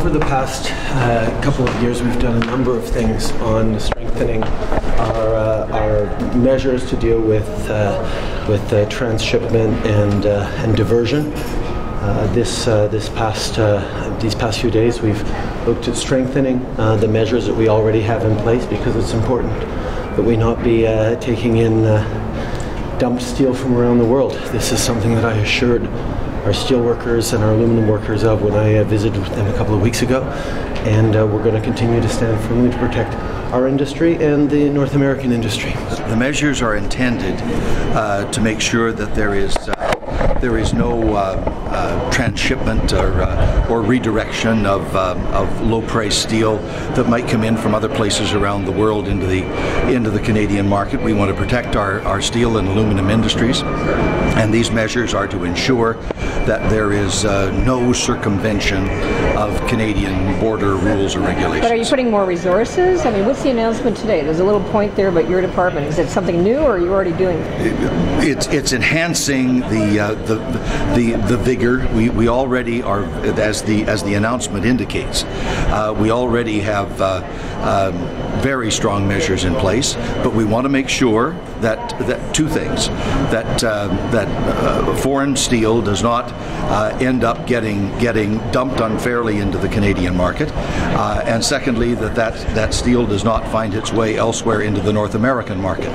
over the past couple of years, we've done a number of things on strengthening our measures to deal with transshipment and diversion. These past few days, we've looked at strengthening the measures that we already have in place, because it's important that we not be taking in dumped steel from around the world. This is something that I assured our steel workers and our aluminum workers of when I visited them a couple of weeks ago, and we're going to continue to stand firmly to protect our industry and the North American industry. The measures are intended to make sure that there is no transshipment or redirection of low-price steel that might come in from other places around the world into the Canadian market. We want to protect our steel and aluminum industries, and these measures are to ensure that there is no circumvention of Canadian border rules or regulations. But are you putting more resources? I mean, what's the announcement today? There's a little point there about your department. Is it something new, or are you already doing it? It's enhancing the vigor. We already are, as the announcement indicates, we already have very strong measures in place, but we want to make sure that two things: that foreign steel does not end up getting dumped unfairly into the Canadian market, and secondly, that steel does not find its way elsewhere into the North American market.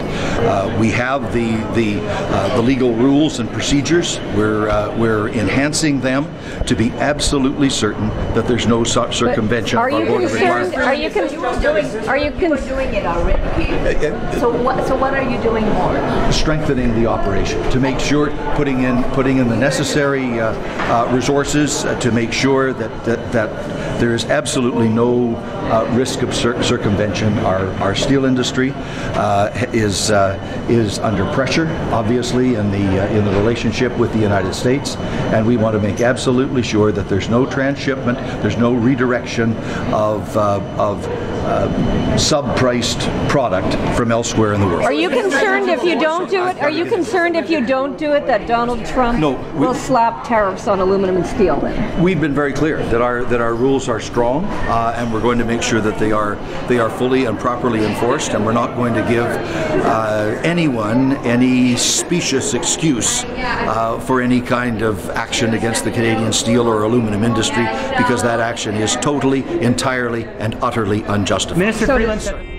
We have the legal rules and procedures. We're enhancing them to be absolutely certain that there's no circumvention of our border requirements. Are you doing it already? So what are you doing more? Strengthening the operation to make sure, putting in the necessary resources to make sure that there is absolutely no risk of circumvention. Our steel industry is under pressure, obviously, in the relationship with the United States, and we want to make absolutely sure that there's no transshipment, there's no redirection of sub-priced product from elsewhere in the world. Are you concerned if you don't do it? Are you concerned if you don't do it that Donald Trump will slap tariffs on aluminum and steel? We've been very clear that our rules are strong, and we're going to make sure that they are fully and properly enforced, and we're not going to give anyone any specious excuse for any kind of action against the Canadian steel or aluminum industry, because that action is totally, entirely, and utterly unjustified. Minister Freeland.